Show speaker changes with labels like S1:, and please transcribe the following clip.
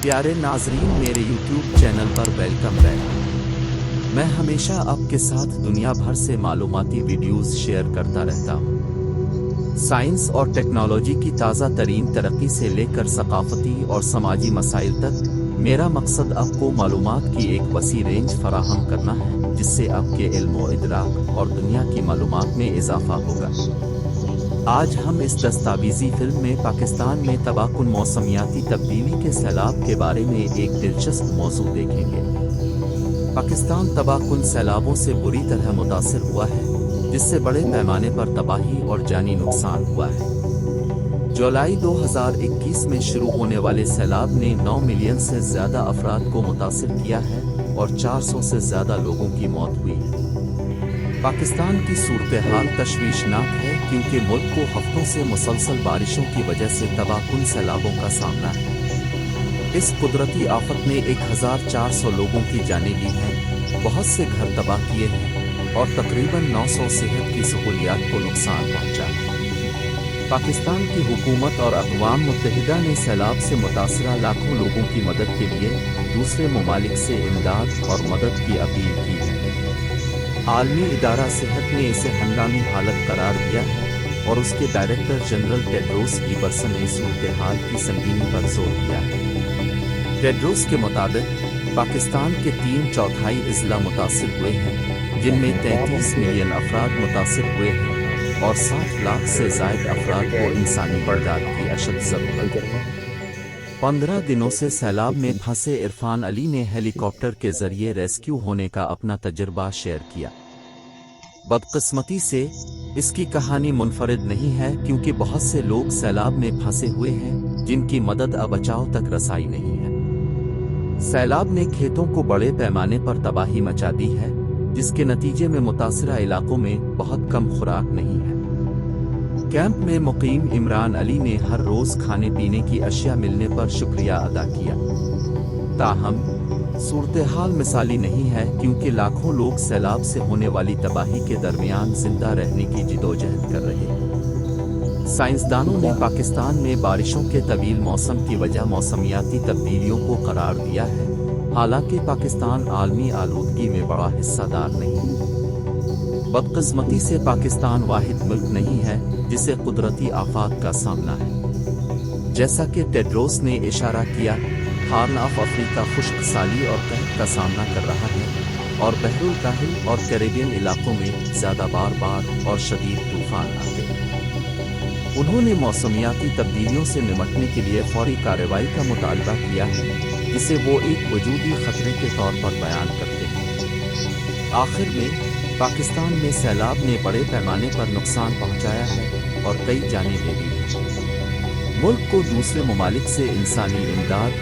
S1: प्यारे नाजरीन, मेरे YouTube चैनल पर वेलकम बैक। मैं हमेशा आपके साथ दुनिया भर से मालूमाती वीडियोस शेयर करता रहता हूँ। साइंस और टेक्नोलॉजी की ताज़ा तरीन तरक्की से लेकर सकाफती और समाजी मसाइल तक, मेरा मकसद आपको मालूमात की एक वसी रेंज फराहम करना है, जिससे आपके इल्म व इदराक और दुनिया की मालूमात में इजाफा होगा। आज हम इस दस्तावेजी फिल्म में पाकिस्तान में तबाहकुन मौसमियाती तब्दीली के सैलाब के बारे में एक दिलचस्प मौजू देखेंगे। पाकिस्तान तबाहकुन सैलाबों से बुरी तरह मुतासिर हुआ है, जिससे बड़े पैमाने पर तबाही और जानी नुकसान हुआ है। जुलाई 2021 में शुरू होने वाले सैलाब ने 9 मिलियन से ज़्यादा अफराद को मुतासिर किया है और 400 से ज़्यादा लोगों की मौत हुई है। पाकिस्तान की सूरत-ए-हाल तशवीशनाक है, क्योंकि मुल्क को हफ्तों से मुसलसल बारिशों की वजह से तबाहकुन सैलाबों का सामना है। इस कुदरती आफत ने 1400 लोगों की जानें ली हैं, बहुत से घर तबाह किए हैं और तकरीबन 900 सेहत की सहूलियात को नुकसान पहुंचा है। पाकिस्तान की हुकूमत और अक़वाम मुत्तहिदा ने सैलाब से मुतासरा लाखों लोगों की मदद के लिए दूसरे ममालिक से इमदाद और मदद की अपील की है। आलमी इदारा सेहत ने इसे हंगामी हालत करार दिया है और उसके डायरेक्टर जनरल टेड्रोस गिब्रेयेसस ने सूरत-ए-हाल की संगीनी पर जोर दिया है। टेड्रोस के मुताबिक पाकिस्तान के 3/4 अजला मुतासिर हुए हैं, जिनमें 33 मिलियन अफराद मुतासिर हुए हैं और 60 लाख से ज़ायद अफराद को इंसानी इमदाद की अशद ज़रूरत है। 15 दिनों से सैलाब में फंसे इरफान अली ने हेलीकॉप्टर के जरिए रेस्क्यू होने का अपना तजुर्बा शेयर किया। बदकिस्मती से इसकी कहानी मुनफरिद नहीं है, क्योंकि बहुत से लोग सैलाब में फंसे हुए हैं जिनकी मदद अब बचाव तक रसाई नहीं है। सैलाब ने खेतों को बड़े पैमाने पर तबाही मचा दी है, जिसके नतीजे में मुतासरा इलाकों में बहुत कम खुराक नहीं है। कैंप में मुकीम इमरान अली ने हर रोज खाने पीने की अशिया मिलने पर शुक्रिया अदा किया। ताहम सूरत-ए-हाल मिसाली नहीं है, क्योंकि लाखों लोग सैलाब से होने वाली तबाही के दरमियान जिंदा रहने की जिदोजहद कर रहे हैं। साइंसदानों ने पाकिस्तान में बारिशों के तवील मौसम की वजह मौसमियाती तब्दीलियों को करार दिया है, हालांकि पाकिस्तान आलमी आलूदगी में बड़ा हिस्सादार नहीं है। बदकिस्मती से पाकिस्तान वाहिद मुल्क नहीं है जिसे कुदरती आफात का सामना है। जैसा कि टेड्रोस ने इशारा किया, हार्न ऑफ अफ्रीका खुश्क साली और कहत का सामना कर रहा है और बहरुल काहिल और कैरेबियन इलाकों में ज़्यादा बार और शदीद तूफान आते हैं। उन्होंने मौसमियाती तब्दीलियों से निपटने के लिए फौरी कार्रवाई का मुतालबा किया है, जिसे वो एक वजूदी खतरे के तौर पर बयान करते हैं। आखिर में पाकिस्तान में सैलाब ने बड़े पैमाने पर नुकसान पहुंचाया है और कई जानें ले ली हैं। मुल्क को दूसरे ममालिक से इंसानी इमदाद